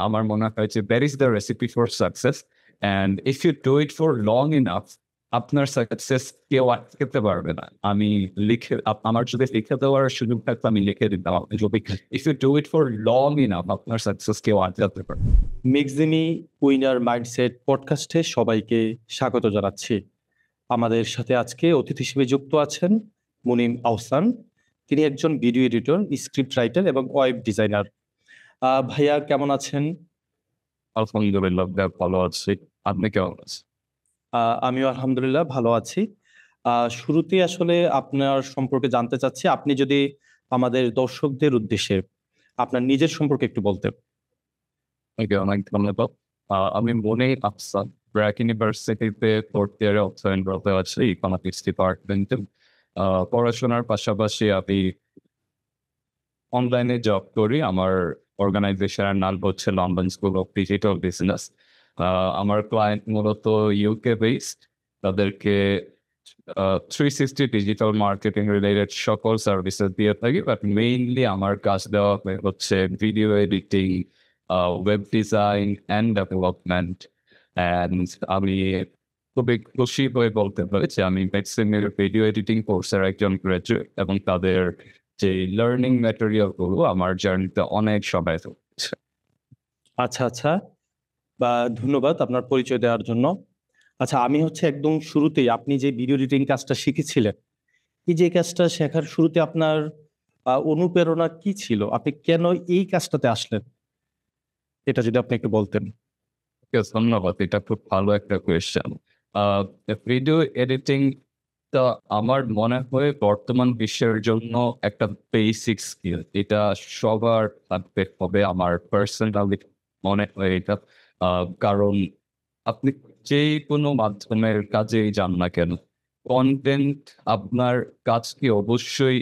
আমার মনে হয় যে that is the recipe for success. And if you do it for long enough, আপনার সাকসেস কেউ আটকাতে পারবে না। আমি লিখে আমার যদি লিখে দেওয়ার সুযোগ থাকতো আমি লিখে দিতাম। আপনি যদি if you do it for long enough, আপনার সাকসেস কেউ আটকাতে পারবে না। মেগজিনি উইনার মাইন্ডসেট পডকাস্টে সবাইকে স্বাগত জানাচ্ছি। আমাদের সাথে আজকে অতিথি হিসেবে যুক্ত আছেন মুনিম আহসান। তিনি একজন ভিডিও এডিটর, স্ক্রিপ্ট রাইটার এবং ওয়েব ডিজাইনার। ভাইয়া কেমন আছেন? আলহামদুলিল্লাহ, ভালো আছি। আপনি কেমন আছেন? আমিও আলহামদুলিল্লাহ ভালো আছি। শুরুতে আসলে আপনার সম্পর্কে জানতে চাচ্ছি, আপনি যদি আমাদের দর্শকদের উদ্দেশ্যে আপনার নিজের সম্পর্কে একটু বলতেন। ওকে, অনেক ধন্যবাদ। আমি মনিম আহসান, ব্র্যাক ইউনিভার্সিটিতে ফোর্থ ইয়ারে অধ্যয়নরত আছি ইকোনমিক্স ডিপার্টমেন্টে। পড়াশোনার পাশাপাশি আমি অনলাইনে জব করি। আমার অর্গানাইজেশনের নাম হচ্ছে London school of digital business. আমার ক্লায়েন্ট মূলত ইউকে বেসড। তাদেরকে 360 ডিজিটাল মার্কেটিং রিলেটেড সকল সার্ভিসেস দিয়ে থাকি, বাট মেইনলি আমার কাজ দেওয়া হচ্ছে video editing, web design and development. And আমি খুবই খুশি হয়ে বলতে পারি যে আমি ম্যাক্সিমের ভিডিও এডিটিং কোর্সের একজন গ্রাজুয়েট, এবং তাদের যে লার্নিং ম্যাটেরিয়ালগুলো আমার জার্নিতে অনেক সহায়তা হচ্ছে। আচ্ছা আচ্ছা, ধন্যবাদ আপনার পরিচয় দেওয়ার জন্য। আচ্ছা, আমি হচ্ছে একদম শুরুতেই আপনি যে ভিডিও এডিটিং কাজটা শিখেছিলেন, এই যে কাজটা শেখার শুরুতে আপনার অনুপ্রেরণা কি ছিল? আপনি কেন এই কাজটাতে আসলেন? এটা যদি আপনি একটু বলতেন। ধন্যবাদ, এটা খুব ভালো একটা কোয়েশ্চেন। ভিডিও এডিটিং তা আমার মনে হয় বর্তমান বিশ্বের জন্য একটা বেসিক স্কিল। এটা সবার থাকতে হবে, আমার পার্সোনালি মনে হয় এটা। কারণ আপনি যে কোনো মাধ্যমের কাজেই যান না কেন, কন্টেন্ট আপনার কাজকে অবশ্যই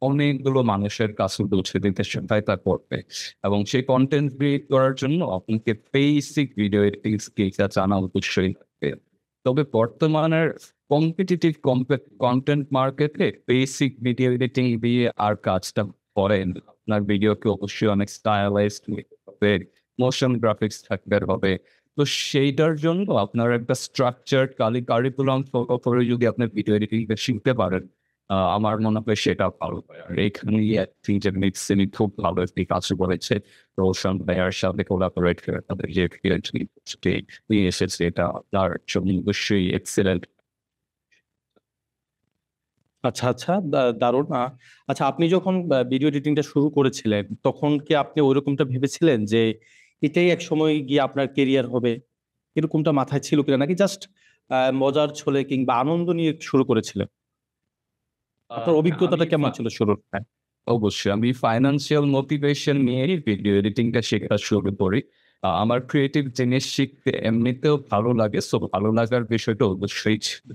অনেকগুলো মানুষের কাছে পৌঁছে দিতে সহায়তা করবে, এবং সেই কন্টেন্ট ক্রিয়েট করার জন্য আপনাকে বেসিক ভিডিও এডিটিং স্কিলটা জানা অবশ্যই লাগবে। তবে বর্তমানের কম্পিটিটিভ কন্টেন্ট মার্কেটে বেসিক ভিডিও এডিটিং দিয়ে আর কাজটা করেন। আপনার ভিডিওকে অবশ্যই অনেক স্টাইলাইজড হবে, মোশন গ্রাফিক্স থাকতে হবে। তো সেইটার জন্য আপনার একটা স্ট্রাকচার কারিকুলাম ফলো করে যদি আপনি ভিডিও এডিটিং শিখতে পারেন, আমার মনে হয় সেটা ভালো হয়। আর এখানে যে মিক্সিনি খুব ভালো একটি কাজ করেছে, রোশন ভাইয়ার সাথে কোলাবোরেট করে তাদের যে নিয়ে এসেছে, এটা তার জন্য অবশ্যই এক্সেলেন্ট। আচ্ছা আচ্ছা, দারুণ। আচ্ছা, আপনি যখন ভিডিও এডিটিংটা শুরু করেছিলেন, তখন কি আপনি ওইরকমটা ভেবেছিলেন যে এটাই এক সময় গিয়ে আপনার কেরিয়ার হবে? এরকমটা মাথায় ছিল কিনা, নাকি জাস্ট মজার ছলে কিংবা আনন্দ নিয়ে শুরু করেছিলেন? আপনার অভিজ্ঞতাটা কেমন ছিল শুরুর? অবশ্যই আমি ফাইন্যান্সিয়াল মোটিভেশন নিয়েই ভিডিও এডিটিংটা শেখা শুরু করি। আমার ক্রিয়েটিভ জিনিস শিখতে এমনিতেও ভালো লাগে, সো ভালো লাগার বিষয়টা অবশ্যই ছিল।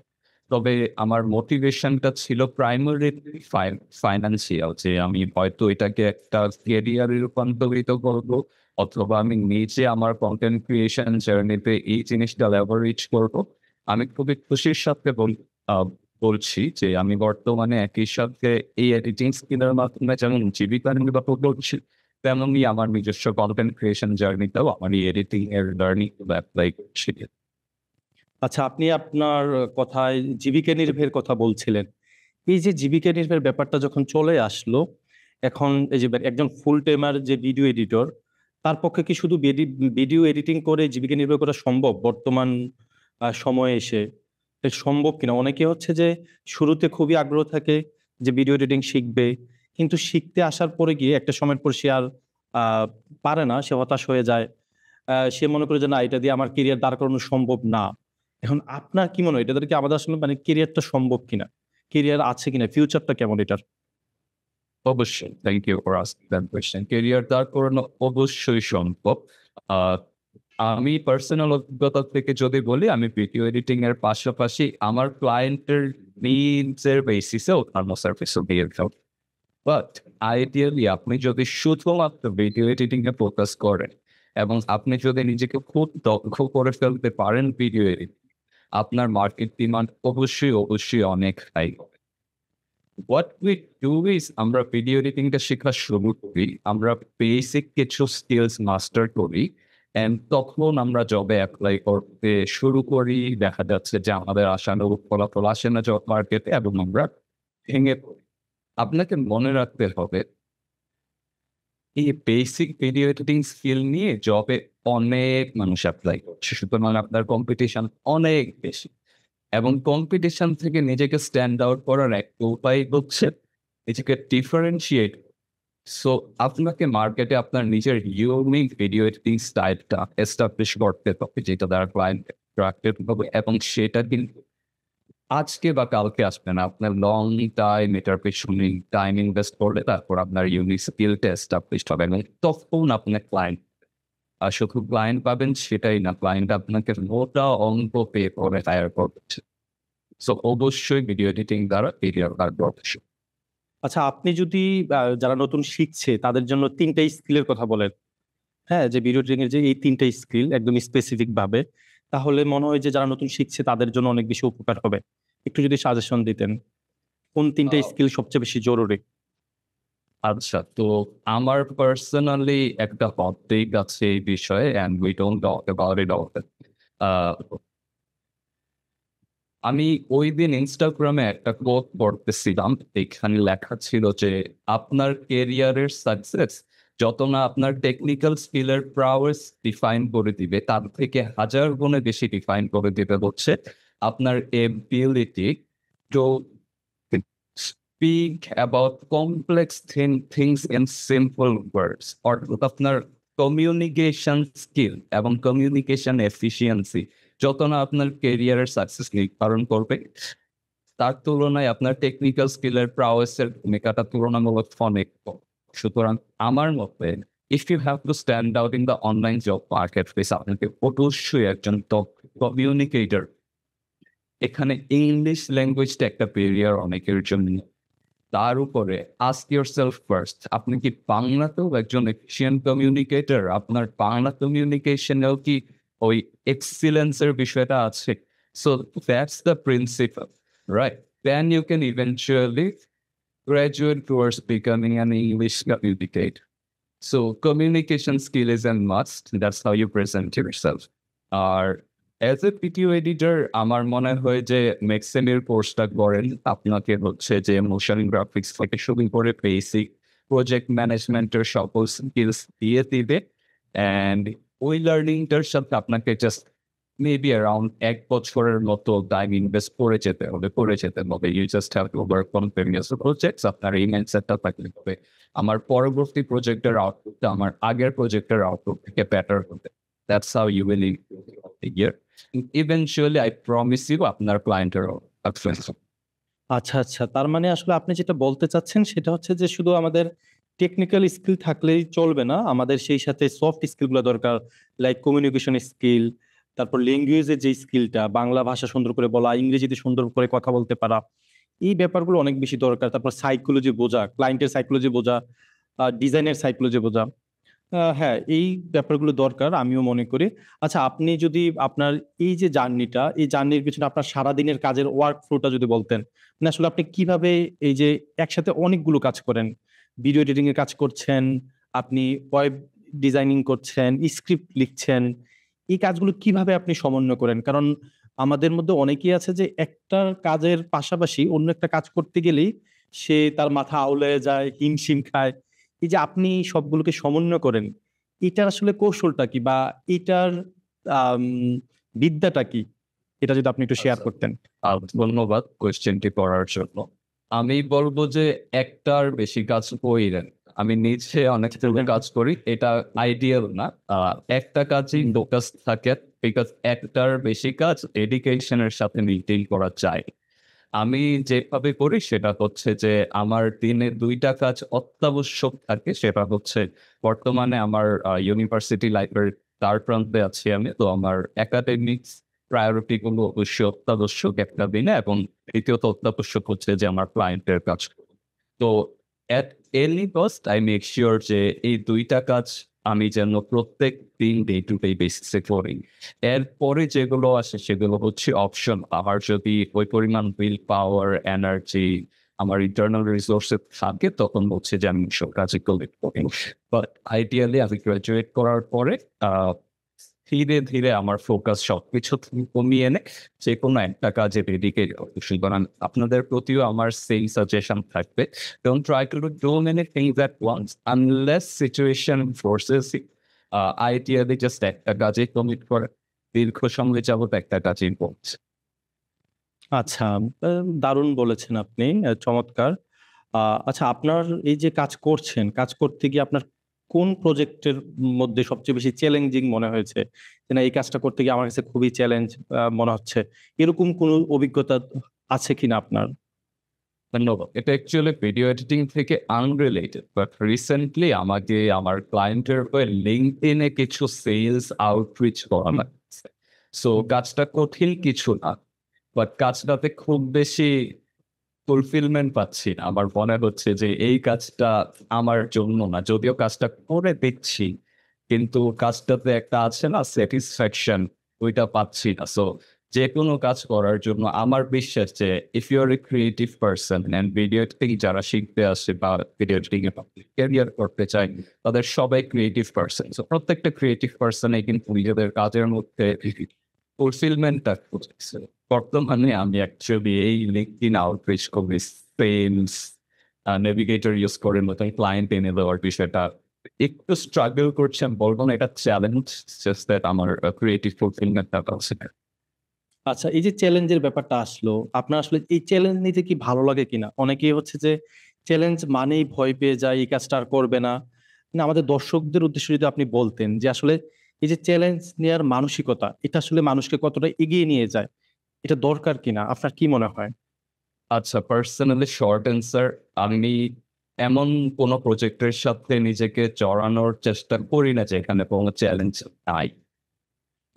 তবে আমার মোটিভেশনটা ছিল প্রাইমারি ফাইন্যান্সিয়াল, যে আমি হয়তো এটাকে একটা ক্যারিয়ারে রূপান্তরিত করবো, অথবা আমি নিজে আমার কন্টেন্ট ক্রিয়েশন জার্নিতে এই জিনিসটা লেভারেজ করবো। আমি খুবই খুশির সাথে বলছি যে আমি বর্তমানে একই সাথে এই এডিটিং স্কিলের মাধ্যমে যেমন জীবিকা নির্বাহ করছি, তেমনি আমার নিজস্ব কন্টেন্ট ক্রিয়েশন জার্নিতেও আমার এই এডিটিং এর লার্নিং অ্যাপ্লাই করছি। আচ্ছা, আপনি আপনার কথায় জীবিকা নির্বাহের কথা বলছিলেন। এই যে জীবিকা নির্বাহের ব্যাপারটা যখন চলে আসলো, এখন এই যে একজন ফুল টাইমার যে ভিডিও এডিটর, তার পক্ষে কি শুধু ভিডিও এডিটিং করে জীবিকা নির্বাহ করা সম্ভব বর্তমান সময়ে এসে? এটা সম্ভব কিনা? অনেকে হচ্ছে যে শুরুতে খুবই আগ্রহ থাকে যে ভিডিও এডিটিং শিখবে, কিন্তু শিখতে আসার পরে গিয়ে একটা সময়ের পর সে আর আহ, পারে না, সে হতাশ হয়ে যায়। সে মনে করে যে না, এটা দিয়ে আমার কেরিয়ার দাঁড় করানো সম্ভব না। এখন আপনার কি মনে হয়, এটা কি আমাদের আসলে মানে কেরিয়ারটা সম্ভব কিনা, কেরিয়ার আছে কিনা, ফিউচারটা কেমন এটার? অবশ্যই, thank you for asking that question. Career দাঁড় করানো অবশ্যই সম্ভব। আহ, আমি পার্সোনাল অভিজ্ঞতা থেকে যদি বলি, আমি ভিডিও এডিটিং এর পাশাপাশি আমার ক্লায়েন্টের নিডস এর বেসিসে অন্যান্য সার্ভিসও দিয়ে থাকি। বাট আইডিয়ালি আপনি যদি শুধুমাত্র ভিডিও এডিটিং এ ফোকাস করেন, এবং আপনি যদি নিজেকে খুব দক্ষ করে ফেলতে পারেন ভিডিও এডিটিং, আপনার মার্কেট ডিমান্ড অবশ্যই অবশ্যই অনেক হাই হবে। হোয়াট উই ডু ইজ আমরা ভিডিও এডিটিংটা শেখা শুরু করি, আমরা বেসিক কিছু স্কিলস মাস্টার করি, অ্যান্ড তখন আমরা জবে অ্যাপ্লাই করতে শুরু করি। দেখা যাচ্ছে যে আমাদের আশানুরূপ ফলাফল আসে না জব মার্কেটে এবং আমরা ভেঙে পড়ি। আপনাকে মনে রাখতে হবে এই বেসিক ভিডিও এডিটিং স্কিল নিয়ে জবে অনেক মানুষ অ্যাপ্লাই করছে, সুতরাং আপনার কম্পিটিশন অনেক বেশি। এবং কম্পিটিশন থেকে নিজেকে স্ট্যান্ড আউট করার একটা উপায় হচ্ছে নিজেকে ডিফারেন্সিয়েট। সো আপনাকে মার্কেটে আপনার নিজের ইউনিক ভিডিও এডিটিং স্টাইলটা এস্টাবলিশ করতে হবে, যেটা দ্বারা ক্লায়েন্ট অ্যাট্রাক্টেড হবে, এবং সেটা কিন্তু আজকে বা কালকে আসবে না। আপনার লং টাইম এটার পেছনে টাইম ইনভেস্ট করলে তারপর আপনার ইউনিক স্কিলটা এস্টাবলিশ হবে, এবং তখন আপনার ক্লায়েন্ট, আর শুধু ক্লায়েন্ট পাবেন সেটাই না, ক্লায়েন্ট আপনাকে মোটা অঙ্ক পে করে হায়ার করছে। সো অবশ্যই ভিডিও এডিটিং দ্বারা কেরিয়ার কার্ড প্রফেশন। আচ্ছা, আপনি যদি যারা নতুন শিখছে তাদের জন্য 3টা স্কিলের কথা বলেন, হ্যাঁ, যে ভিডিও এডিটিং এর যে এই 3টা স্কিল একদম স্পেসিফিক ভাবে, তাহলে মনে হয় যে যারা নতুন শিখছে তাদের জন্য অনেক বেশি উপকার হবে। একটু যদি সাজেশন দিতেন কোন 3টা স্কিল সবচেয়ে বেশি জরুরি। আচ্ছা, তো আমার পার্সোনালি একটা হট টেক আছে এই বিষয়ে, and we don't talk about it often. আমি ওই দিন ইনস্টাগ্রামে একটা কোট পড়তেছিলাম, এখানে লেখা ছিল যে আপনার কেরিয়ারের সাকসেস যত না আপনার টেকনিক্যাল স্কিলের প্রাওয়েস ডিফাইন করে দিবে, তার থেকে হাজার গুণে বেশি ডিফাইন করে দিবে হচ্ছে আপনার ability to speak about complex things in simple ওয়ার্ডস, অর্থাৎ আপনার কমিউনিকেশন স্কিল এবং কমিউনিকেশন এফিসিয়েন্সি যত না আপনার কেরিয়ারের সাকসেস নির্ধারণ করবে, তার তুলনায় আপনার টেকনিক্যাল স্কিলের প্রাওয়েসের ভূমিকাটা তুলনামূলক অনেক কম। সুতরাং আমার মতে if you have to stand out in the online job market place, আপনাকে অবশ্যই একজন টপ কমিউনিকেটর। এখানে ইংলিশ ল্যাঙ্গুয়েজটা একটা ব্যারিয়ার অনেকের জন্য। তার উপরে আস্ক ইয়োরসেলফ ফার্স্ট, আপনি কি বাংলাতেও একজন এফিশিয়েন্ট কমিউনিকেটর? আপনার বাংলা কমিউনিকেশনেও কি ওই এক্সিলেন্সের বিষয়টা আছে? So that's the principal, right? Then you can eventually graduate towards becoming an English communicator. So communication skill is a must. That's how you present yourself. আর অ্যাজ এ ভিডিও এডিটর আমার মনে হয় যে ম্যাক্সিমের কোর্সটা করেন, আপনাকে হচ্ছে যে মোশন গ্রাফিক্স থেকে শুরু করে বেসিক প্রজেক্ট ম্যানেজমেন্টের সকল স্কিলস দিয়ে দিবে, অ্যান্ড ওই লার্নিংটার সাথে আপনাকে জাস্ট মেবি অ্যারাউন্ড 1 বছরের মতো টাইম ইনভেস্ট করে যেতে হবে। You just have to work on previous projects. আপনার এই মাইন্ডসেটটা থাকলে হবে আমার পরবর্তী প্রজেক্টের আউটপুটটা আমার আগের প্রজেক্টের আউটপুট থেকে বেটার হবে। That's how you will improve throughout the year. Eventually, I promise you, আপনার ক্লায়েন্টেরও সাকসেস। আচ্ছা আচ্ছা, তার মানে আসলে আপনি যেটা বলতে চাচ্ছেন সেটা হচ্ছে যে শুধু আমাদের টেকনিক্যাল স্কিল থাকলেই চলবে না, আমাদের সেই সাথে সফট স্কিলগুলো দরকার, লাইক কমিউনিকেশন স্কিল, তারপর ল্যাঙ্গুয়েজের যে স্কিলটা, বাংলা ভাষা সুন্দর করে বলা, ইংরেজিতে সুন্দর করে কথা বলতে পারা, এই ব্যাপারগুলো অনেক বেশি দরকার। তারপর সাইকোলজি বোঝা, ক্লায়েন্টের সাইকোলজি বোঝা, ডিজাইনের সাইকোলজি বোঝা, হ্যাঁ, এই ব্যাপারগুলো দরকার আমিও মনে করি। আচ্ছা, আপনি যদি আপনার এই যে জার্নিটা, এই জার্নির পিছনে আপনার সারাদিনের কাজের ওয়ার্ক ফ্লোটা যদি বলতেন, মানে আসলে আপনি কিভাবে এই যে একসাথে অনেকগুলো কাজ করেন, ভিডিও এডিটিং এর কাজ করছেন, আপনি ওয়েব ডিজাইনিং করছেন, স্ক্রিপ্ট লিখছেন, এই কাজগুলো কিভাবে আপনি সমন্বয় করেন? কারণ আমাদের মধ্যে অনেকেই আছে যে একটা কাজের পাশাপাশি অন্য একটা কাজ করতে গেলেই সে তার মাথা আউলে যায়, হিমশিম খায়। এই যে আপনি সবগুলোকে সমন্বয় করেন, এটার আসলে কৌশলটা কি, বা এটার আম, বিদ্যাটা কি, এটা যদি আপনি একটু শেয়ার আচ্ছা, করতেন। ধন্যবাদ কোয়েশ্চেনটি করার জন্য। আমি বলবো যে একটার বেশি কাজ কইরেন। আমি নিজে অনেক কাজ করি, এটা আইডিয়াল না। একটা কাজই ফোকাস থাকে, বিকজ একটার বেশি কাজ ডেডিকেশনের সাথে মেইনটেইন করা যায়। আমি যেভাবে করি সেটা হচ্ছে যে আমার দিনে 2টা কাজ অত্যাবশ্যক থাকে। সেটা হচ্ছে বর্তমানে আমার ইউনিভার্সিটি লাইফের দ্বার প্রান্তে আছি আমি। তো আমার একাডেমিক্স প্রায়োরিটি গুলো অবশ্যই অত্যাবশ্যক একটা দিনে, এবং দ্বিতীয়ত অত্যাবশ্যক হচ্ছে যে আমার ক্লায়েন্টের কাজ। তো at any cost I make sure যে এই 2টা কাজ আমি যেন প্রত্যেক দিন ডে টু ডে বেসিসে করি। এরপরে যেগুলো আসে সেগুলো হচ্ছে অপশন। আমার যদি ওই পরিমাণ উইল পাওয়ার, এনার্জি আমার ইন্টারনাল রিসোর্সে থাকে তখন হচ্ছে যে আমি সব কাজে কমিট করি। বাট আইডিয়ালি আমি গ্রাজুয়েট করার পরে ধীরে ধীরে আমার ফোকাস সবকিছু থেকে কমিয়ে এনে যে কোনো একটা কাজে ডেডিকেট করতে। সুতরাং আপনাদের প্রতিও আমার সেই সাজেশন থাকবে, don't try to do many things at once unless situation forces it. Ideally just একটা কাজে কমিট করে দীর্ঘ সময় যাবত একটা কাজেই করছে। আচ্ছা, দারুণ বলেছেন আপনি, চমৎকার। আচ্ছা, আপনার এই যে কাজ করছেন, কাজ করতে গিয়ে আপনার কোন প্রজেক্টের মধ্যে সবচেয়ে বেশি চ্যালেঞ্জিং মনে হয়েছে, যে না এই কাজটা করতে গিয়ে আমার কাছে খুবই চ্যালেঞ্জ মনে হচ্ছে, এরকম কোনো অভিজ্ঞতা আছে কিনা আপনার? ধন্যবাদ। এটা অ্যাকচুয়ালি ভিডিও এডিটিং থেকে আনরিলেটেড, বাট রিসেন্টলি আমাকে আমার ক্লায়েন্টের হয়ে লিঙ্কডইনে কিছু সেলস আউটরিচ করা লাগছে। সো কাজটা কঠিন কিছু না, বাট কাজটাতে খুব বেশি ফুলফিলমেন্ট পাচ্ছি না। আমার মনে হচ্ছে যে এই কাজটা আমার জন্য না, যদিও কাজটা করে দেখছি কিন্তু কাজটাতে একটা আছে না স্যাটিসফ্যাকশন, ওইটা পাচ্ছি না। সো যে কোনো কাজ করার জন্য আমার বিশ্বাস যে if you are a creative person and video editing যারা শিখতে আসে বা ভিডিও এডিটিং এ ক্যারিয়ার করতে চায় তাদের সবাই ক্রিয়েটিভ পার্সন। সো প্রত্যেকটা ক্রিয়েটিভ পার্সনে কিন্তু নিজেদের কাজের মধ্যে ফুলফিলমেন্টটা খুঁজছে। বর্তমানে আমি অ্যাকচুয়ালি এই লিঙ্কডইন আউটরিচ করি সেলস নেভিগেটর ইউজ করে নতুন ক্লায়েন্ট এনে দেওয়ার বিষয়টা একটু স্ট্রাগল করছি। আমি বলবো না এটা চ্যালেঞ্জ, জাস্ট দ্যাট আমার ক্রিয়েটিভ ফুলফিলমেন্টটা পাচ্ছে না। আচ্ছা, এই যে চ্যালেঞ্জের ব্যাপারটা আসলো, আপনার আসলে এই চ্যালেঞ্জ নিতে কি ভালো লাগে কিনা? অনেকেই হচ্ছে যে চ্যালেঞ্জ মানেই ভয় পেয়ে যায়, এই কাজটা আর করবে না। না, আমাদের দর্শকদের উদ্দেশ্যে যদি আপনি বলতেন যে আসলে এই যে চ্যালেঞ্জ নেওয়ার মানসিকতা, এটা আসলে মানুষকে কতটা এগিয়ে নিয়ে যায়, এটা দরকার কিনা, আপনার কি মনে হয়? আচ্ছা, পার্সোনালি শর্ট অ্যান্সার, আমি এমন কোনো প্রজেক্টের সাথে নিজেকে জড়ানোর চেষ্টা করি না যেখানে কোনো চ্যালেঞ্জ নাই।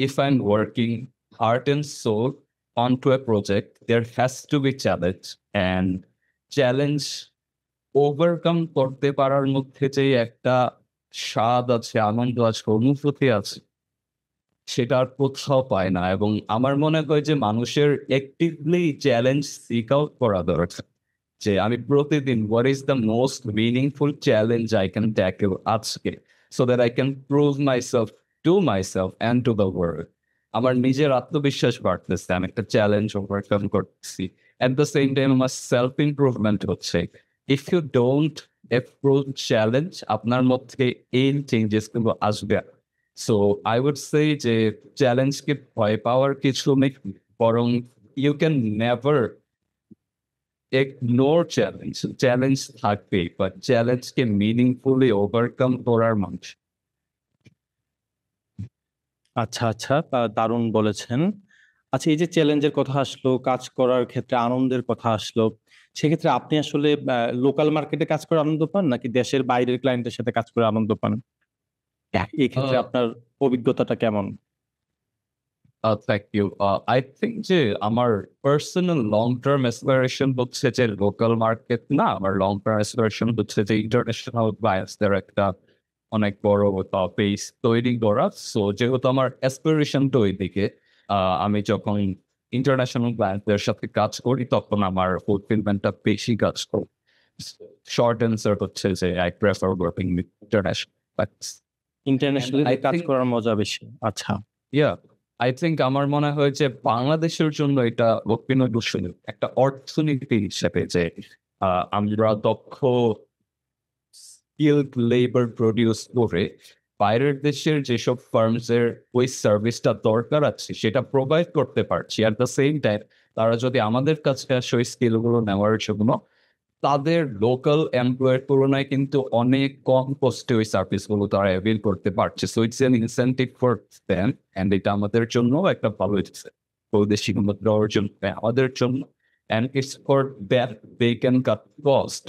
If I'm working heart and soul onto a project, there has to be challenge, and challenge overcome করতে পারার মধ্যে যে একটা স্বাদ আছে, আনন্দ আছে, অনুভূতি আছে, সেটা আর কোথাও পায় না। এবং আমার মনে হয় যে মানুষের অ্যাক্টিভলি চ্যালেঞ্জ সিক আউট করা দরকার। যে আমি প্রতিদিন what is the most meaningful challenge I can tackle আজকে, so that I can prove myself to myself and to the world. আমার নিজের আত্মবিশ্বাস বাড়তেছে, আমি একটা চ্যালেঞ্জ ওভারকাম করতেছি। অ্যাট দ্য সেম টাইম আমার সেলফ ইমপ্রুভমেন্ট হচ্ছে। If you don't approach challenge, আপনার মধ্যে এই চেঞ্জেস গুলো আসবে না। সো আই উড সে যে চ্যালেঞ্জকে ভয় পাওয়ার কিছু নেই, বরং you can never ignore challenge. Challenge থাকবেই, বাট চ্যালেঞ্জকে মিনিংফুলি ওভারকাম করার মানুষ। আচ্ছা আচ্ছা, দারুণ বলেছেন। আচ্ছা, এই যে চ্যালেঞ্জের কথা আসলো, কাজ করার ক্ষেত্রে আনন্দের কথা আসলো, সেক্ষেত্রে আপনি আসলে লোকাল মার্কেটে কাজ করে আনন্দ পান নাকি দেশের বাইরের ক্লায়েন্টের সাথে কাজ করে আনন্দ পান? এই ক্ষেত্রে আপনার অভিজ্ঞতাটা কেমন? Thank you. আই থিঙ্ক যে আমার পার্সোনাল লং টার্ম অ্যাসপিরেশন হচ্ছে যে লোকাল মার্কেট না, আমার লং টার্ম অ্যাসপিরেশন হচ্ছে যে ইন্টারন্যাশনাল ক্লায়েন্টসদের একটা অনেক বড় পেজ তৈরি করা। সো যেহেতু আমার অ্যাসপিরেশনটা ওইদিকে, আমি যখন ইন্টারন্যাশনাল ক্লায়েন্টদের সাথে কাজ করি তখন আমার ফুলফিলমেন্টটা বেশি কাজ করি। শর্ট অ্যান্সার হচ্ছে যে I prefer working with international clients. Internationally I কাজ think- করার মজা বেশি। আচ্ছা, ইয়া, আই থিঙ্ক আমার মনে হয় যে বাংলাদেশের জন্য এটা দর্শনীয় একটা অর্থনীতি হিসেবে যে আমরা দক্ষ স্কিলড লেবার প্রডিউস করে বাইরের দেশের যেসব ফার্মসের ওই সার্ভিসটা দরকার আছে সেটা প্রোভাইড করতে পারছি। অ্যাট দ্য সেম টাইম তারা যদি আমাদের কাছে আসে ওই স্কিলগুলো নেওয়ার জন্য, তাদের লোকাল এমপ্লয়ের তুলনায় কিন্তু অনেক কম কস্টে ওই সার্ভিসগুলো তারা অ্যাভেল করতে পারছে। So it's an incentive for them, and এটা আমাদের জন্য একটা ভালো হচ্ছে বৈদেশিক মুদ্রা অর্জন আমাদের জন্য, and it's for that they can cut cost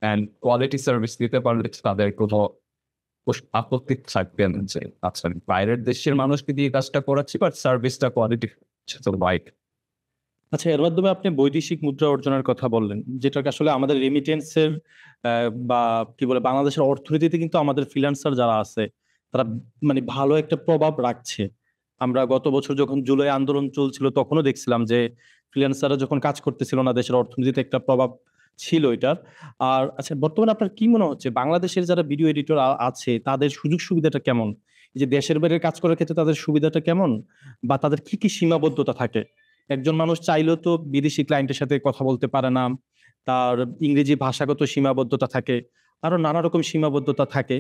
and quality service দিতে পারলে তাদের কোনো আপত্তি থাকবে না যে আচ্ছা বাইরের দেশের মানুষকে দিয়ে কাজটা করাচ্ছি বাট সার্ভিসটা কোয়ালিটি রাইট। আচ্ছা, এর মাধ্যমে আপনি বৈদেশিক মুদ্রা অর্জনের কথা বললেন, যেটাকে আসলে আমাদের রেমিটেন্সের বা কি বলে বাংলাদেশের অর্থনীতিতে কিন্তু আমাদের ফ্রিল্যান্সার যারা আছে তারা মানে ভালো একটা প্রভাব রাখছে। আমরা গত বছর যখন জুলাই আন্দোলন চলছিল তখনও দেখছিলাম যে ফ্রিল্যান্সাররা যখন কাজ করতেছিল না, দেশের অর্থনীতিতে একটা প্রভাব ছিল এটার। আর আচ্ছা, বর্তমানে আপনার কি মনে হচ্ছে বাংলাদেশের যারা ভিডিও এডিটর আছে তাদের সুযোগ সুবিধাটা কেমন? এই যে দেশের বাইরে কাজ করার ক্ষেত্রে তাদের সুবিধাটা কেমন, বা তাদের কি কি সীমাবদ্ধতা থাকে? একজন মানুষ চাইলেও তো বিদেশি ক্লায়েন্টের সাথে কথা বলতে পারে না, তার ইংরেজি ভাষাগত সীমাবদ্ধতা থাকে, আরো নানা রকম সীমাবদ্ধতা থাকে।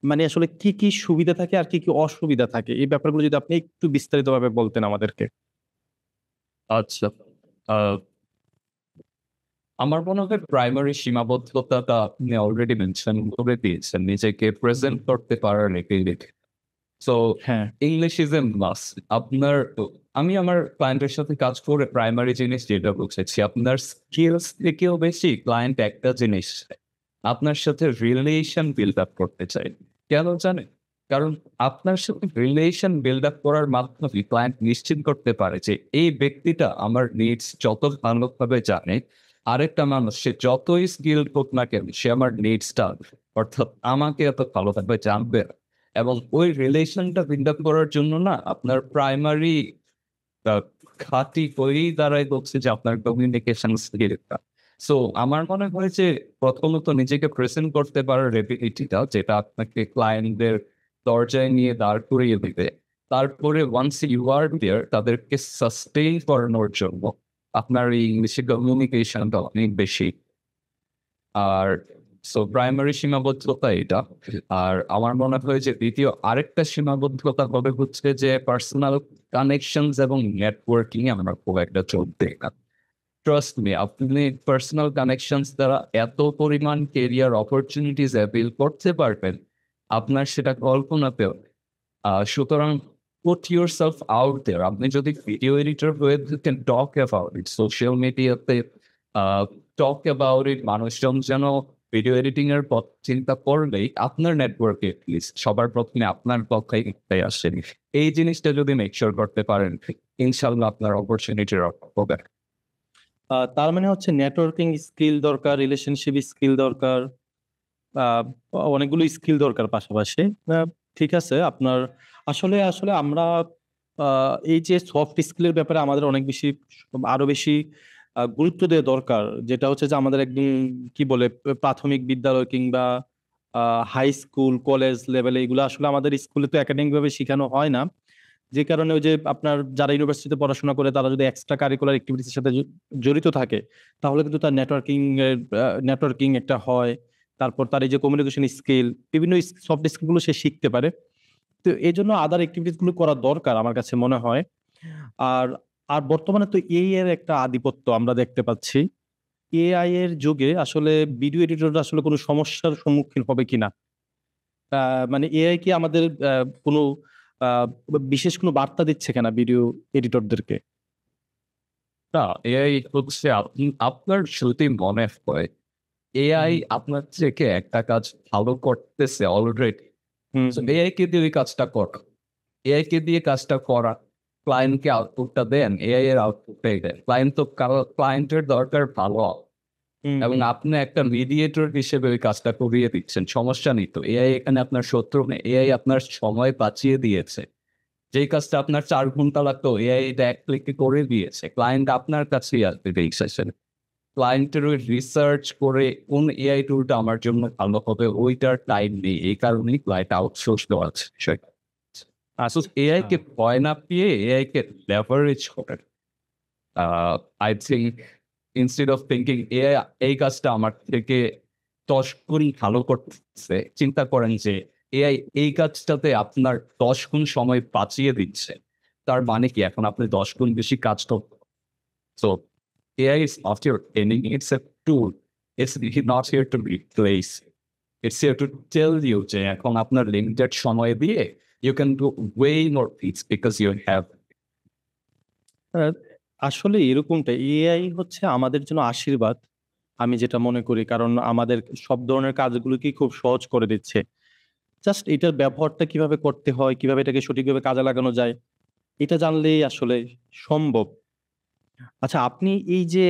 মানে আসলে কি কি সুবিধা থাকে আর কি কি অসুবিধা থাকে, এই ব্যাপারগুলো যদি আপনি একটু বিস্তারিতভাবে বলতেন আমাদেরকে। আচ্ছা, আহ, আমার মনে হয় প্রাইমারি সীমাবদ্ধতাটা আপনি অলরেডি মেনশন করে দিয়েছেন, নিজেকে প্রেজেন্ট করতে পারার রেখে। সো হ্যাঁ। English is a must. আপনার, আমি আমার ক্লায়েন্টের সাথে কাজ করে প্রাইমারি জিনিস যেটা বুঝেছি, আপনার স্কিলস থেকেও বেশি ক্লায়েন্ট একটা জিনিস চায়, আপনার সাথে রিলেশন বিল্ড আপ করতে চাই। কেন জানেন? কারণ আপনার সাথে রিলেশন বিল্ড আপ করার মাধ্যমে ক্লায়েন্ট নিশ্চিত করতে পারে যে এই ব্যক্তিটা আমার নিডস যত ভালোভাবে জানে, আরেকটা মানুষ সে যতই স্কিল্ড হোক না কেন, সে আমার নিডসটা অর্থাৎ আমাকে এত ভালোভাবে জানবে না। এবং ওই রিলেশনটা বিল্ড আপ করার জন্য না আপনার প্রাইমারি ঘাঁটি ওই দ্বারাই হচ্ছে যে আপনার কমিউনিকেশন স্কিলটা। সো আমার মনে হয় যে প্রথমত নিজেকে প্রেজেন্ট করতে পারার এবিলিটিটা, যেটা আপনাকে ক্লায়েন্টদের দরজায় নিয়ে দাঁড় করিয়ে দিবে। তারপরে ওয়ান্স ইউ আর দেয়ার, তাদেরকে সাস্টেইন করানোর জন্য আপনার এই ইংলিশে কমিউনিকেশনটা অনেক বেশি। আর সো প্রাইমারি সীমাবদ্ধতা এটা। আর আমার মনে হয় যে দ্বিতীয় আরেকটা সীমাবদ্ধতা হবে হচ্ছে যে পার্সোনাল কানেকশনস এবং নেটওয়ার্কিং এ আমরা খুব একটা চলতে না। ট্রাস্ট মি, আপনি পার্সোনাল কানেকশনস দ্বারা এত পরিমাণ কেরিয়ার অপরচুনিটিস অ্যাপিল করতে পারবেন, আপনার সেটা কল্পনাতেও নেই। সুতরাং put yourself out there. আপনি যদি ভিডিও এডিটর হয়ে থাকেন, টক অ্যাবাউট ইট সোশ্যাল মিডিয়াতে, টক অ্যাবাউট ইট। মানুষজন যেন ভিডিও এডিটিং এর পথ চিন্তা করলেই আপনার নেটওয়ার্কে লিস্ট সবার প্রথমে আপনার কথাই উঠে আসে। এই জিনিসটা যদি মেকশোর করতে পারেন, ইনশাল্লাহ আপনার অপরচুনিটির হবে। তার মানে হচ্ছে নেটওয়ার্কিং স্কিল দরকার, রিলেশনশিপ স্কিল দরকার, আহ, অনেকগুলো স্কিল দরকার পাশাপাশি। ঠিক আছে আপনার। আসলে আসলে আমরা এই যে সফট স্কিলের ব্যাপারে আমাদের অনেক বেশি, আরো বেশি গুরুত্ব দেওয়া দরকার। যেটা হচ্ছে যে আমাদের একদম কি বলে প্রাথমিক বিদ্যালয় কিংবা হাই স্কুল কলেজ লেভেলে এগুলো আসলে আমাদের স্কুলে তো একাডেমিক ভাবে শেখানো হয় না। যে কারণে ওই যে আপনার যারা ইউনিভার্সিটিতে পড়াশোনা করে তারা যদি এক্সট্রা কারিকুলার অ্যাক্টিভিটির সাথে জড়িত থাকে, তাহলে কিন্তু তার নেটওয়ার্কিং একটা হয়। তারপর তার এই যে কমিউনিকেশন স্কিল, বিভিন্ন সফট স্কিল গুলো সে শিখতে পারে। তো এই জন্য আদার অ্যাক্টিভিটিস গুলো করা দরকার আমার কাছে মনে হয়। আর আর বর্তমানে তো এআই এর একটা আধিপত্য আমরা দেখতে পাচ্ছি। এআই এর যুগে আসলে ভিডিও এডিটররা আসলে কোনো সমস্যার সম্মুখীন হবে কিনা, মানে এআই কি আমাদের কোনো আহ, বিশেষ কোনো বার্তা দিচ্ছে কিনা ভিডিও এডিটরদেরকে? না, এআই হচ্ছে আপনার যদি মনে হয় এআই আপনার থেকে একটা কাজ ভালো করতেছে অলরেডি, হুম। এআই কে দিয়ে ওই কাজটা করা, এআই কে দিয়ে কাজটা করা, ক্লায়েন্টকে আউটপুটটা দেন, এআই এর আউটপুটটাই দেন। ক্লায়েন্ট তো, ক্লায়েন্টের দরকার ভালো, হুম। এবং আপনি একটা মিডিয়েটর হিসেবে ওই কাজটা করিয়ে দিচ্ছেন, সমস্যা নেই তো। এআই এখানে আপনার শত্রু নেই, এআই আপনার সময় বাঁচিয়ে দিয়েছে। যেই কাজটা আপনার 4 ঘন্টা লাগতো, এআই এটা এক ক্লিকে করে দিয়েছে। ক্লায়েন্ট আপনার কাছেই আসবে রেজিস্ট্রেশন, ক্লায়েন্টের ওই রিসার্চ করে কোন এআই টুলটা আমার জন্য ভালো হবে ওইটার টাইম নেই। এই কারণেই ক্লায়েন্ট আউটসোর্স দেওয়া আছে বিষয়টা। আসলে এআই কে ভয় না পেয়ে এআই কে লেভারেজ করেন। I think instead of thinking AI এই কাজটা আমার থেকে 10 গুণ ভালো করতেছে, চিন্তা করেন যে এআই এই কাজটাতে আপনার 10 গুণ সময় বাঁচিয়ে দিচ্ছে। তার মানে কি এখন আপনি 10 গুণ বেশি কাজ করতে। So AI is not your enemy, it's a tool. It's not here to replace. It's here to tell you যে এখন আপনার লিমিটেড সময় দিয়ে you can do way more things because you have. আহ, আসলে এরকমটা, এআই হচ্ছে আমাদের জন্য আশীর্বাদ, আমি যেটা মনে করি। কারণ আমাদের সব ধরনের কাজগুলোকে খুব সহজ করে দিচ্ছে। জাস্ট এটার ব্যবহারটা কিভাবে করতে হয়, কিভাবে এটাকে সঠিকভাবে কাজে লাগানো যায়, এটা জানলেই আসলে সম্ভব। আচ্ছা আপনি এই যে,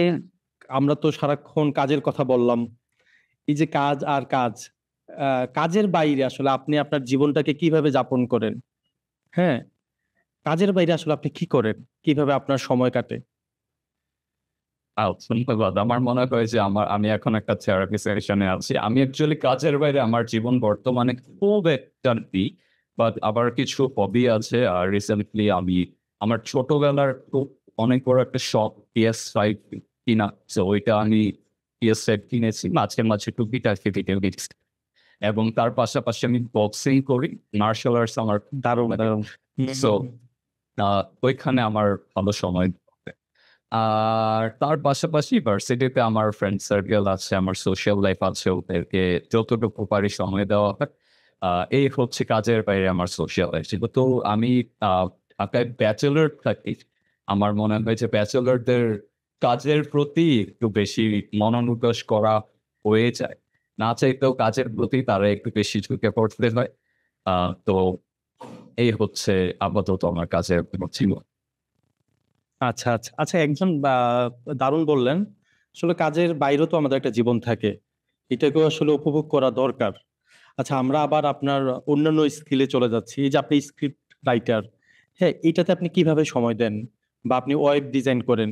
আমরা তো সারাক্ষণ কাজের কথা বললাম, এই যে কাজ আর কাজ, কাজের বাইরে আসলে আপনি আপনার জীবনটাকে কিভাবে যাপন করেন? হ্যাঁ, কাজের বাইরে আসলে আপনি কি করেন? কিভাবে আপনার সময় কাটে? ধন্যবাদ। আমার মনে হয় যে আমি এখন একটা থেরাপি সেশনে আছি। আমি অ্যাকচুয়ালি কাজের বাইরে আমার জীবন বর্তমানে খুব একটা নেই। বাট আবার কিছু হবি আছে। আর রিসেন্টলি আমি আমার ছোটবেলার খুব অনেক বড় একটা শখ PS5 কিনা। সো ওইটা আমি PS5 কিনেছি। মাঝে, মাঝে টুকিটাকি ভিডিও গেমস এবং তার পাশাপাশি আমি বক্সিং করি। মার্শাল আর্টস আমার দারুণ, লাগে। দারুণ। হুম, সো হুম, হুম। ওইখানে আমার ভালো সময় কাটে। আর তার পাশাপাশি ভার্সিটিতে আমার ফ্রেন্ড সার্কেল আছে, আমার সোশ্যাল লাইফ আছে। ওদেরকে যতটুকু পারি সময় দেওয়া হয়। এই হচ্ছে কাজের বাইরে আমার সোশ্যাল লাইফ। যেহেতু আমি আ ঢাকায় ব্যাচেলর থাকি। আমার মনে হয় যে ব্যাচেলরদের কাজের প্রতি একটু বেশি মনোনিবেশ করা হয়ে যায়। না চাইতেও কাজের প্রতি তারা একটু বেশি ঝুঁকে পড়তে হয়। আ তো এই হচ্ছে আপাতত আমার কাজের ছিল। আচ্ছা, আচ্ছা। আচ্ছা, একজন দারুণ বললেন। আসলে কাজের বাইরেও তো আমাদের একটা জীবন থাকে। এটাকেও আসলে উপভোগ করা দরকার। আচ্ছা, আমরা আবার আপনার অন্যান্য স্কিলে চলে যাচ্ছি। এই যে আপনি স্ক্রিপ্ট রাইটার, হ্যাঁ, এটাতে আপনি কিভাবে সময় দেন? বা আপনি ওয়েব ডিজাইন করেন।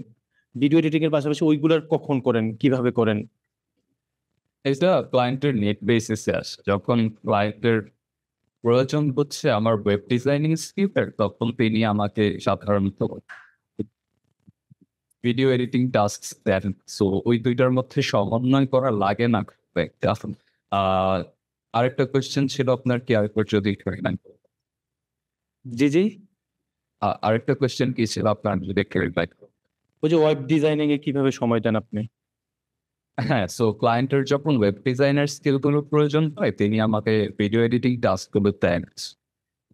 ভিডিও এডিটিং এর পাশাপাশি ওইগুলার কখন করেন? কিভাবে করেন? এটা ক্লায়েন্টের নিড বেসিসে আসে। যখন ক্লায়েন্টের প্রয়োজন হচ্ছে আমার ওয়েব ডিজাইনিং স্কিলের, তখন তিনি আমাকে সাধারণত ভিডিও এডিটিং টাস্কস দেন। সো ওই ২ টার মধ্যে সমন্বয় করা লাগে না খুব একটা। আ আরেকটা কোয়েশ্চেন ছিল আপনার কি আরেকবার যদি একটু remind করতেন? জি, জি। আরেকটা কোয়েশ্চেন কি ছিল আপনার যদি একটু রিমাইন্ড করতেন? ওই যে ওয়েব ডিজাইনিং এ কিভাবে সময় দেন আপনি? হ্যাঁ, সো ক্লায়েন্টের যখন ওয়েব ডিজাইনার স্কিল গুলো প্রয়োজন হয়, তিনি আমাকে ভিডিও এডিটিং টাস্ক গুলো দেন।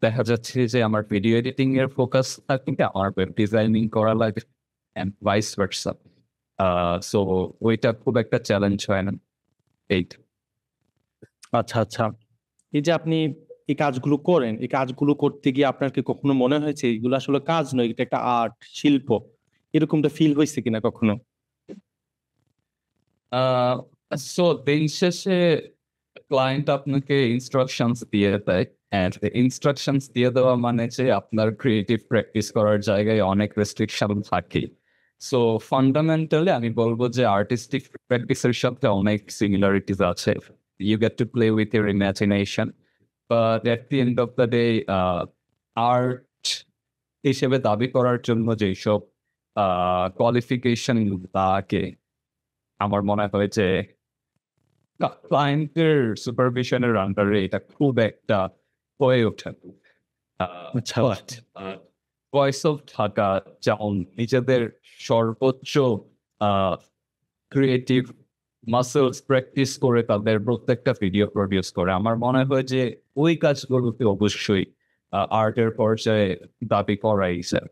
দেখা যাচ্ছে যে আমার ভিডিও এডিটিং এর ফোকাস থাকে, আমার ওয়েব ডিজাইনিং করা লাগে and vice versa. Uh so ওইটা খুব একটা চ্যালেঞ্জ হয় না। এই তো। আচ্ছা, আচ্ছা। এই যে আপনি এই কাজগুলো করেন, এই কাজগুলো করতে গিয়ে আপনার কি কখনো মনে হয়েছে এগুলো আসলে কাজ নয়, এটা একটা আর্ট, শিল্প। এরকমটা ফিল হইছে কিনা কখনো? আ সো দিন শেষে ক্লায়েন্ট আপনাকে ইনস্ট্রাকশনস দিয়ে দেয়। অ্যান্ড ইনস্ট্রাকশনস দিয়ে দেওয়া মানে যে আপনার ক্রিয়েটিভ প্র্যাকটিস করার জায়গায় অনেক রেস্ট্রিকশন থাকে। সো ফান্ডামেন্টালি আমি বলব যে আর্টিস্টিক প্র্যাকটিসের সাথে অনেক সিমিলারিটিস আছে। You get to play with your imagination. But at the end of the day art হিসেবে দাবি করার জন্য যেসব আ কোয়ালিফিকেশন লাগে, আমার মনে হয় যে ক্লায়েন্টের সুপারভিশনের আন্ডারে এটা খুব একটা হয়ে ওঠে না। আ আচ্ছা, but a voice of Dhaka যেমন নিজেদের সর্বোচ্চ আ ক্রিয়েটিভ মাসলস প্র্যাকটিস করে তাদের প্রত্যেকটা ভিডিও প্রডিউস করে। আমার মনে হয় যে ওই কাজগুলোকে অবশ্যই আর্টের পর্যায়ে দাবি করাই যায়।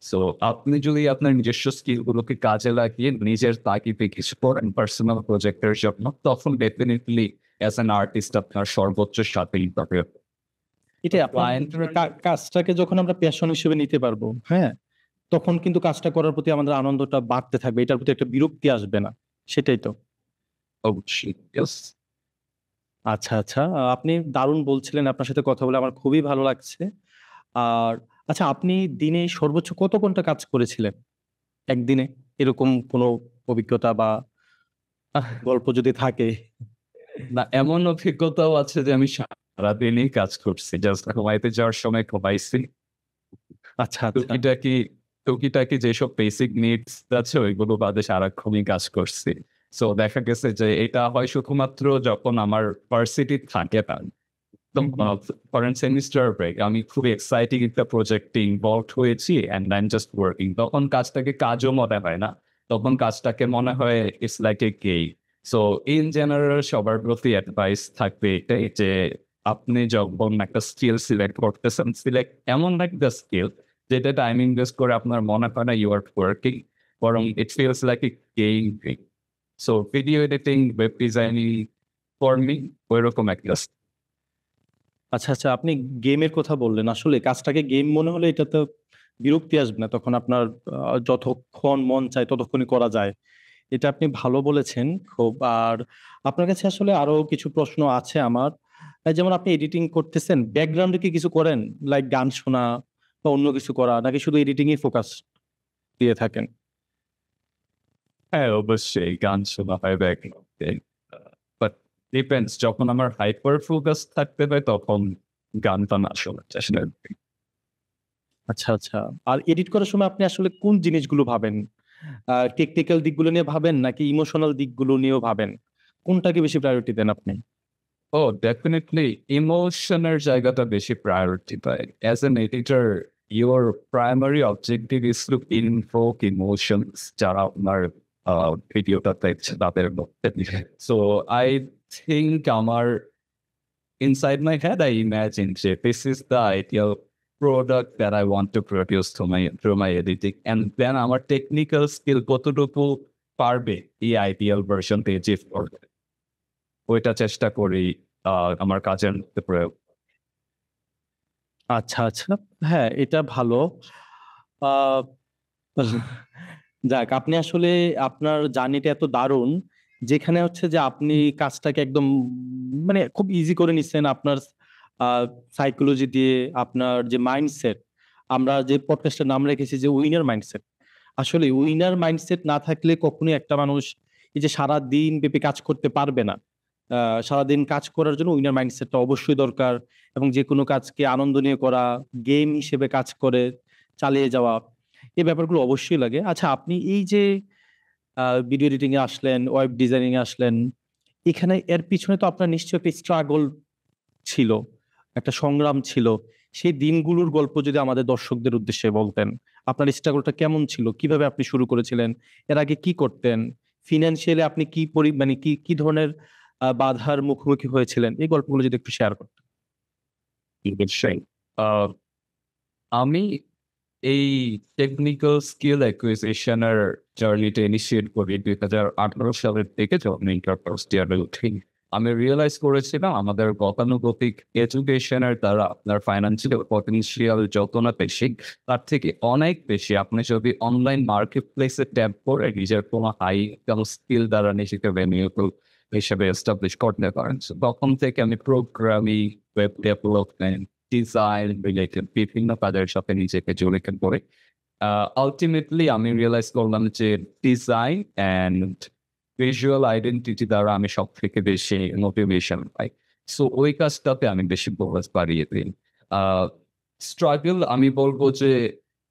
সো আপনি যদি আপনার নিজস্ব স্কিল গুলোকে কাজে লাগিয়ে নিজের তাগিদে কিছু করেন পার্সোনাল প্রজেক্টের জন্য, তখন ডেফিনিটলি অ্যাজ অ্যান আর্টিস্ট আপনার সর্বোচ্চ স্বাধীন পাবে। তো এটাই আপনার ক্লায়েন্টরা কাজটাকে যখন আমরা প্যাশন হিসেবে নিতে পারবো, হ্যাঁ? তখন কিন্তু কাজটা করার প্রতি আমাদের আনন্দটা বাড়তে থাকবে। এটার প্রতি একটা বিরক্তি আসবে না। সেটাই তো। অবশ্যই ইয়েস। আচ্ছা, আচ্ছা। আপনি দারুণ বলছিলেন। আপনার সাথে কথা বলে আমার খুবই ভালো লাগছে। আর আচ্ছা, আপনি দিনে সর্বোচ্চ কত ঘন্টা কাজ করেছিলেন? একদিনে? এরকম কোনো অভিজ্ঞতা বা গল্প যদি থাকে? না এমন অভিজ্ঞতাও আছে যে আমি সারাদিনই কাজ করছি। জাস্ট ঘুমাইতে যাওয়ার সময় ঘুমাইছি। আচ্ছা, আচ্ছা। টুকিটাকি টুকিটাকি যেসব বেসিক নিডস আছে ওইগুলো বাদে সারাক্ষণই কাজ করছি। সো দেখা গেছে যে এটা হয় শুধুমাত্র যখন আমার ভার্সিটি থাকে না। তো হুম, হুম। ধরেন সেমিস্টার ব্রেক আমি খুবই এক্সাইটিং একটা প্রজেক্টে ইনভলভড হয়েছি and I am just working. তখন কাজটাকে কাজও মনে হয় না। তখন কাজটাকে মনে হয় it's like a game. So in general সবার প্রতি অ্যাডভাইস থাকবে এটাই যে আপনি যখন একটা স্কিল সিলেক্ট করতেছেন, সিলেক্ট এমন একটা স্কিল যেটা টাইম ইনভেস্ট করে আপনার মনে হয় না ইউ আর ওয়ার্কিং, বরং it feels like a game thing. So video editing, web designing for me ওইরকম একটা আচ্ছা, আচ্ছা। আপনি গেমের কথা বললেন। আসলে কাজটাকে গেম মনে হলে এটা তো বিরক্তি আসবে না। তখন আপনার যতক্ষণ মন চায় ততক্ষণই করা যায়। এটা আপনি ভালো বলেছেন খুব। আর আপনার কাছে আসলে আরো কিছু প্রশ্ন আছে আমার। যেমন আপনি এডিটিং করতেছেন, ব্যাকগ্রাউন্ডে কি কিছু করেন? লাইক গান শোনা বা অন্য কিছু করা, নাকি শুধু এডিটিং এ ফোকাস দিয়ে থাকেন? হ্যাঁ, অবশ্যই গান শোনা হয় ব্যাকগ্রাউন্ডে। বাট ডিপেন্ডস, যখন আমার হাইপার ফোকাস থাকতে হয় তখন গানটা না শোনার চেষ্টা করি। আচ্ছা আচ্ছা। আর এডিট করার সময় আপনি আসলে কোন জিনিসগুলো ভাবেন? টেকনিক্যাল দিকগুলো নিয়ে ভাবেন নাকি ইমোশনাল দিকগুলো নিয়েও ভাবেন? কোনটাকে বেশি প্রায়োরিটি দেন আপনি? ও ডেফিনেটলি ইমোশনের জায়গাটা বেশি প্রায়োরিটি পায়। As an editor, your primary objective is to invoke emotions যারা আপনার ভিডিওটা দেখছে তাদের মধ্যে। সো আই থিঙ্ক আমার inside my head, I imagine that this is the ideal product that I want to produce through my editing. And then আমার technical skill কতটুকু পারবে এই ideal version achieve করতে। ওইটা চেষ্টা করি আমার কাজের মধ্যে প্রয়োগ। আচ্ছা আচ্ছা। হ্যাঁ, এটা ভালো। আহ যাক, আপনি আসলে আপনার জার্নিটা এত দারুণ, যেখানে হচ্ছে যে আপনি কাজটাকে একদম মানে খুব ইজি করে নিচ্ছেন আপনার সাইকোলজি দিয়ে, আপনার যে মাইন্ডসেট। আমরা যে পডকাস্টের নাম রেখেছি যে উইনার মাইন্ডসেট। আসলে উইনার মাইন্ডসেট না থাকলে কখনোই একটা মানুষ এই যে সারা দিন ব্যাপী কাজ করতে পারবে না। সারাদিন কাজ করার জন্য উইনার মাইন্ডসেটটা অবশ্যই দরকার, এবং যে কোনো কাজকে আনন্দ নিয়ে করা, গেম হিসেবে কাজ করে চালিয়ে যাওয়া, এই ব্যাপারগুলো অবশ্যই লাগে। আচ্ছা, আপনি এই যে ভিডিও এডিটিং এ আসলেন, ওয়েব ডিজাইনিং এ আসলেন, এখানে এর পিছনে তো আপনার নিশ্চয়ই একটা স্ট্রাগল ছিল, একটা সংগ্রাম ছিল। সেই দিনগুলোর গল্প যদি আমাদের দর্শকদের উদ্দেশ্যে বলতেন, আপনার স্ট্রাগলটা কেমন ছিল, কিভাবে আপনি শুরু করেছিলেন, এর আগে কি করতেন, ফিনান্সিয়ালি আপনি কি মানে কি কি ধরনের বাধার মুখোমুখি হয়েছিলেন, এই গল্পগুলো যদি একটু শেয়ার করতেন। অবশ্যই। আহ, আমি এই টেকনিক্যাল স্কিল অ্যাকুইজিশন এর জার্নিটা ইনিশিয়েট করি 2018 সালের দিকে, যখন ইন্টার ফার্স্ট ইয়ারে উঠি। আমি রিয়েলাইজ করেছিলাম আমাদের গতানুগতিক এডুকেশনের দ্বারা আপনার ফাইন্যান্সিয়াল পটেনশিয়াল যত না বেশি, তার থেকে অনেক বেশি আপনি যদি অনলাইন মার্কেট প্লেসে ট্যাপ করে নিজের কোনো হাই ইনকাম স্কিল দ্বারা নিজেকে ভ্যালুয়েবল হিসেবে এস্টাবলিশ করতে পারেন। So, তখন থেকে আমি programming, web development, design related বিভিন্ন কাজের সাথে নিজেকে জড়িত করে আলটিমেটলি আমি রিয়েলাইজ করলাম যে ডিজাইন অ্যান্ড ভিজুয়াল আইডেন্টিটি দ্বারা আমি সব থেকে বেশি মোটিভেশন পাই। সো ওই কাজটাতে আমি বেশি ফোকাস বাড়িয়ে দিই। স্ট্রাগল আমি বলবো যে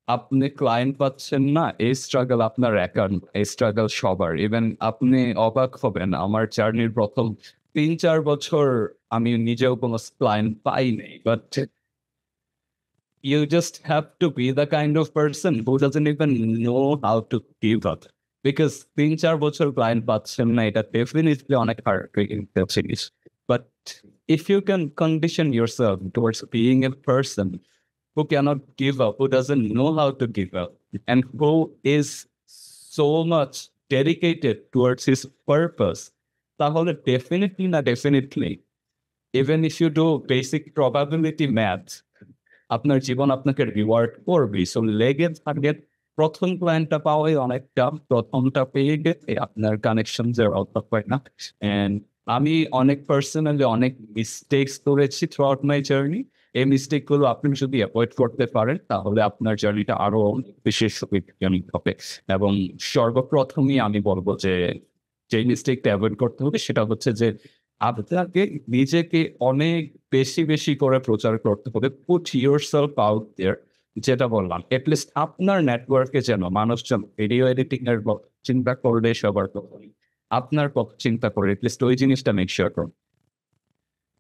আপনি ক্লায়েন্ট পাচ্ছেন না, এই স্ট্রাগল আপনার একার না, এই স্ট্রাগল সবার। ইভেন আপনি অবাক হবেন, আমার জার্নির প্রথম 3-4 বছর আমি নিজেও কোনো ক্লায়েন্ট পাইনি, but you just have to be the kind of person who doesn't even know how to give up. Because 3-4 বছর ক্লায়েন্ট পাচ্ছেন না, এটা ডেফিনেটলি অনেক হার্ড একটা জিনিস। But if you can condition yourself towards being a person who cannot give up, who doesn't know how to give up, and who is so much dedicated towards his purpose, তাহলে definitely, even if you do basic probability math, আপনার জীবন আপনাকে reward করবে। So লেগে থাকে, প্রথম ক্লায়েন্টটা পাওয়াই অনেকটা, প্রথমটা পেয়ে গেলে আপনার কানেকশন এর অভাব হয় না। অ্যান্ড আমি অনেক পার্সোনালি অনেক মিস্টেকস করেছি থ্রু আউট মাই জার্নি। এই মিস্টেক গুলো আপনি যদি অ্যাভয়েড করতে পারেন তাহলে আপনার জার্নিটা আরো বিশেষ সুবিধাজনক হবে। এবং সর্বপ্রথমই আমি বলবো যে মিস্টেকটা অ্যাভয়েড করতে হবে সেটা হচ্ছে যে আপনাকে নিজেকে অনেক বেশি করে প্রচার করতে হবে। Put yourself out there. যেটা বললাম, এটলিস্ট আপনার নেটওয়ার্কে যেন মানুষজন ভিডিও এডিটিং এর চিন্তা করলে সবার প্রথমে আপনার কথা চিন্তা করে এটলিস্ট ওই জিনিসটা মেক শিওর করুন।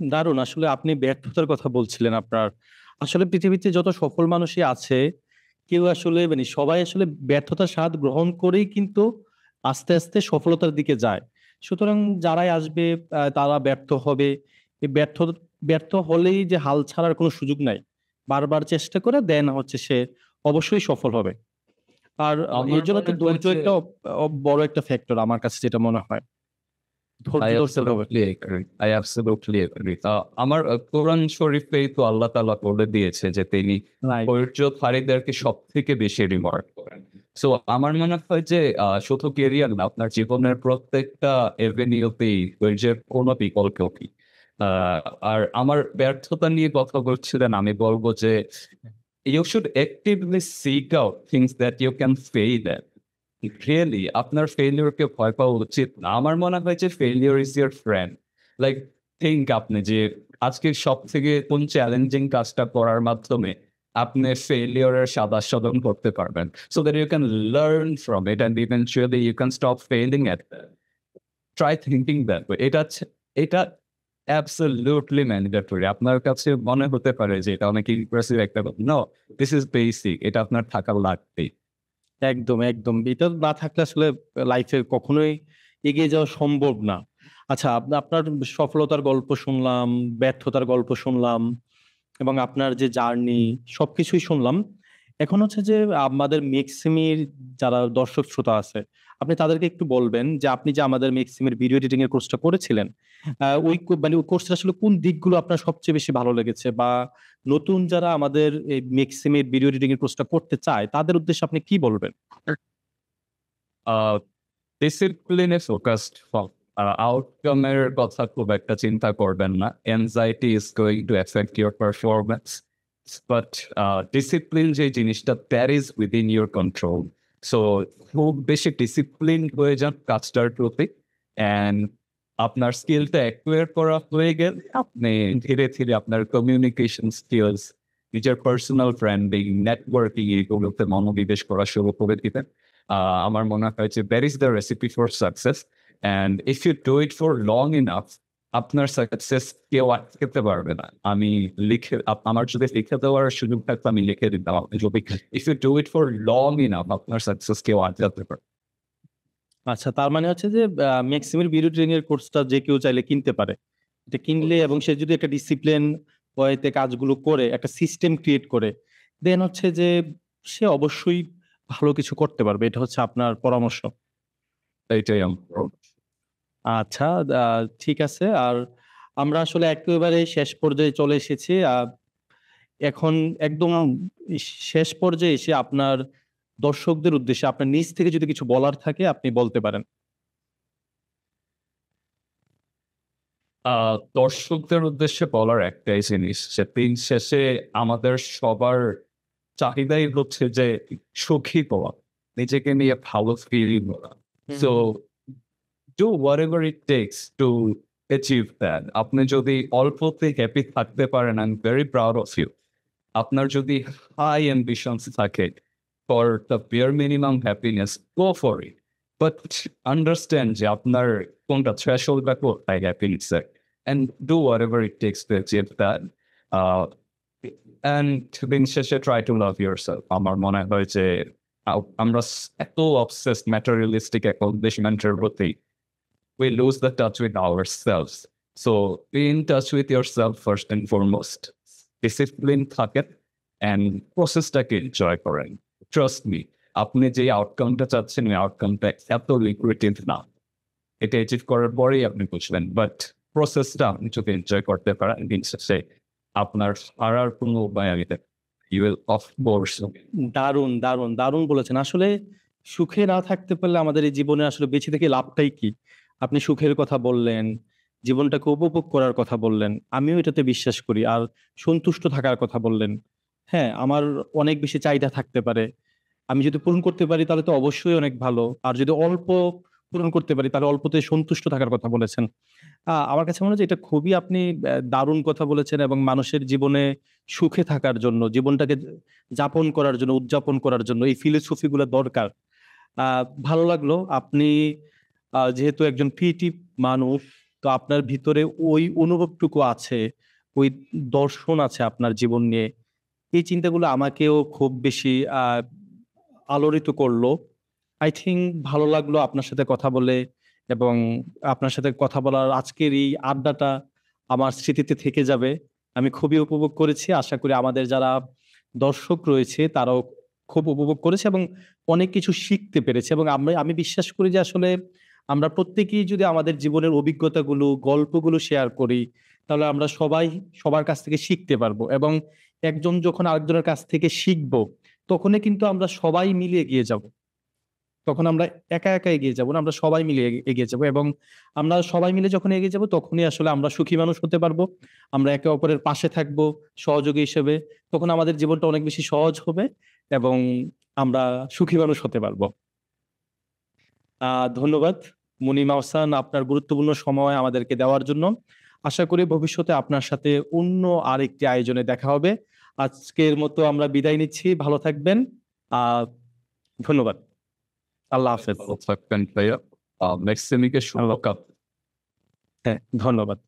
দারুণ। আসলে আপনি ব্যর্থতার কথা বলছিলেন আপনার। আসলে পৃথিবীতে যত সফল মানুষই আছে, কেউ আসলে মানে সবাই আসলে ব্যর্থতার স্বাদ গ্রহণ করেই কিন্তু আস্তে আস্তে সফলতার দিকে যায়। সুতরাং যারাই আসবে তারা ব্যর্থ হবে। এই ব্যর্থ হলেই যে হাল ছাড়ার কোনো সুযোগ নাই, বারবার চেষ্টা করে দেন হচ্ছে সে অবশ্যই সফল হবে। আর আমার এর জন্য তো মনে হয় ধৈর্য যে একটা বড় একটা ফ্যাক্টর আমার কাছে যেটা মনে হয়। ধৈর্য I ধরতে হবে। absolutely agree. I absolutely agree. আমার কোরআন শরীফেই তো আল্লাহ তাআলা বলে দিয়েছে যে তিনি রাইট। ধৈর্যধারীদেরকে সব থেকে বেশি রিওয়ার্ড করেন। সো আমার মনে হয় যে শুধু ক্যারিয়ার না, আপনার জীবনের প্রত্যেকটা এভিনিউতেই ধৈর্যের কোনো বিকল্প নেই। আর আমার ব্যর্থতা নিয়ে কথা বলছিলেন, আমি বলবো যে you should actively seek out things that you can fail at. Really, আপনার ফেলিওরকে ভয় পাওয়া উচিত না। আমার মনে হয় যে failure is your friend. Like think আপনি যে আজকে সব থেকে কোন চ্যালেঞ্জিং কাজটা করার মাধ্যমে আপনি ফেলিওরের সাদা করতে পারবেন। So that you can learn from it and eventually you can stop failing at that. Try thinking that way. এটা অ্যাবসলিউটলি ম্যান্ডেটরি। আপনার কাছে মনে হতে পারে যে এটা অনেক ইমপ্রেসিভ একটা কথা। No, this is basic. এটা আপনার থাকা লাগবেই। একদম, একদম। এটা না থাকলে আসলে লাইফে কখনোই এগিয়ে যাওয়া সম্ভব না। আচ্ছা, আপনার সফলতার গল্প শুনলাম, ব্যর্থতার গল্প শুনলাম এবং আপনার যে জার্নি সবকিছুই শুনলাম। এখন হচ্ছে যে আমাদের মেক্সিমির যারা দর্শক শ্রোতা আছে, আপনি তাদেরকে একটু বলবেন যে আপনি যে আমাদের মেক্সিমের ভিডিও এডিটিং এর কোর্সটা করেছিলেন, ওই মানে ওই কোর্সটা আসলে কোন দিকগুলো আপনার সবচেয়ে বেশি ভালো লেগেছে? বা নতুন যারা আমাদের এই মেক্সিমের ভিডিও এডিটিং এর কোর্সটা করতে চায়, তাদের উদ্দেশ্যে আপনি কি বলবেন? ডিসিপ্লিনে ফোকাসড আউটকামের কথা খুব একটা চিন্তা করবেন না। Anxiety is going to effect your performance, but discipline যে জিনিসটা that is within your control. So খুব বেশি ডিসিপ্লিন হয়ে যান কাজটার প্রতি, অ্যান্ড আপনার স্কিলটা অ্যাকুয়ার করা হয়ে গেলে আপনি ধীরে ধীরে আপনার কমিউনিকেশন স্কিলস, নিজের পার্সোনাল ব্র্যান্ডিং, নেটওয়ার্কিং এগুলোতে মনোনিবেশ করা শুরু করে দিবেন। আমার মনে হয় যে that is the recipe for success, and if you do it for long enough, আপনার সাকসেস কেউ আটকাতে পারবে না। আমি আমার যদি লিখে দেওয়ার সুযোগ থাকতো আমি লিখে দিতাম। আপনি যদি if you do it for long enough, আপনার সাকসেস কেউ আটকাতে পারবে। আচ্ছা, তার মানে হচ্ছে যে ম্যাক্সিমের ভিডিও এডিটিং এর কোর্সটা যে কেউ চাইলে কিনতে পারে। এটা কিনলে এবং সে যদি একটা ডিসিপ্লিন ওয়েতে কাজগুলো করে, একটা সিস্টেম ক্রিয়েট করে, দেন হচ্ছে যে সে অবশ্যই ভালো কিছু করতে পারবে। এটা হচ্ছে আপনার পরামর্শ। এইটাই আমার। আচ্ছা, ঠিক আছে। আর আমরা আসলে একেবারে শেষ পর্যায়ে চলে এসেছি। এখন একদম শেষ পর্যায়ে এসে আপনার দর্শকদের উদ্দেশ্যে আপনার নিজ থেকে যদি কিছু বলার থাকে আপনি বলতে পারেন। দর্শকদের উদ্দেশ্যে বলার একটাই জিনিস যে দিন শেষে আমাদের সবার চাহিদাই হচ্ছে যে সুখী হওয়া, নিজেকে নিয়ে ভালো ফিল করা। So do whatever it takes to achieve that. আপনি যদি অল্পতে হ্যাপি থাকতে পারেন, I am very proud of you. আপনার যদি হাই অ্যাম্বিশনস থাকে for the bare minimum happiness, go for it, but understand যে আপনার কোনটা থ্রেশহোল্ড বা কোথায় হ্যাপিনেসের, and do whatever it takes to achieve that. And দিন শেষে ট্রাই টু লাভ ইয়োরসেলফ। আমার মনে হয় যে আমরা এত অবসেসড ম্যাটেরিয়ালিস্টিক অ্যাকমপ্লিশমেন্টের প্রতি, we lose the touch with ourselves. So be in touch with yourself first and foremost. Discipline থাকেন and প্রসেসটাকে এনজয় করেন। ট্রাস্ট মি, আপনি যে আউটকামটা চাচ্ছেন ওই আউটকামটা এত লিকুইটিভ না। এটা অ্যাচিভ করার পরেই আপনি বুঝবেন, বাট প্রসেসটা আপনি যদি এনজয় করতে পারেন দিন শেষে আপনার হারার কোনো উপায় আমি ইউ উইল অফ কোর্স। দারুণ, দারুণ, দারুণ বলেছেন। আসলে সুখে না থাকতে পারলে আমাদের এই জীবনে আসলে বেঁচে থেকে লাভটাই কি? আপনি সুখের কথা বললেন, জীবনটাকে উপভোগ করার কথা বললেন। আমিও এটাতে বিশ্বাস করি। আর সন্তুষ্ট থাকার কথা বললেন। হ্যাঁ, আমার অনেক বেশি চাহিদা থাকতে পারে। আমি যদি পূরণ করতে পারি তাহলে তো অবশ্যই অনেক ভালো। আর যদি অল্প পূরণ করতে পারি তাহলে অল্পতে সন্তুষ্ট থাকার কথা বলেছেন। আমার কাছে মনে হয় যে এটা খুবই আপনি দারুণ কথা বলেছেন এবং মানুষের জীবনে সুখে থাকার জন্য, জীবনটাকে যাপন করার জন্য, উদযাপন করার জন্য এই ফিলোসফি গুলো দরকার। ভালো লাগলো। আপনি যেহেতু একজন ক্রিয়েটিভ মানুষ, তো আপনার ভিতরে ওই অনুভবটুকু আছে, ওই দর্শন আছে আপনার জীবন নিয়ে। এই চিন্তাগুলো আমাকেও খুব বেশি আলোড়িত করলো। আই থিংক ভালো লাগলো আপনার সাথে কথা বলে এবং আপনার সাথে কথা বলার আজকের এই আড্ডাটা আমার স্মৃতিতে থেকে যাবে। আমি খুবই উপভোগ করেছি। আশা করি আমাদের যারা দর্শক রয়েছে তারাও খুব উপভোগ করেছে এবং অনেক কিছু শিখতে পেরেছে এবং আমি বিশ্বাস করি যে আসলে আমরা প্রত্যেকেই যদি আমাদের জীবনের অভিজ্ঞতাগুলো, গল্পগুলো শেয়ার করি, তাহলে আমরা সবাই সবার কাছ থেকে শিখতে পারবো এবং একজন যখন আরেকজনের কাছ থেকে শিখবো, তখনই কিন্তু আমরা সবাই মিলে এগিয়ে যাব। তখন আমরা একা একা এগিয়ে যাব না, আমরা সবাই মিলে এগিয়ে যাব। এবং আমরা সবাই মিলে যখন এগিয়ে যাব তখনই আসলে আমরা সুখী মানুষ হতে পারবো। আমরা একে অপরের পাশে থাকবো সহযোগী হিসেবে, তখন আমাদের জীবনটা অনেক বেশি সহজ হবে এবং আমরা সুখী মানুষ হতে পারবো। ধন্যবাদ মুনিমা আহসান, আপনার গুরুত্বপূর্ণ সময় আমাদেরকে দেওয়ার জন্য। আশা করি ভবিষ্যতে আপনার সাথে অন্য আরেকটি আয়োজনে দেখা হবে। আজকের মতো আমরা বিদায় নিচ্ছি, ভালো থাকবেন। ধন্যবাদ। আল্লাহ হাফেজ। ভালো থাকবেন ভাইয়া। নেক্সট সেমিকে শুভকামনা। হ্যাঁ, ধন্যবাদ।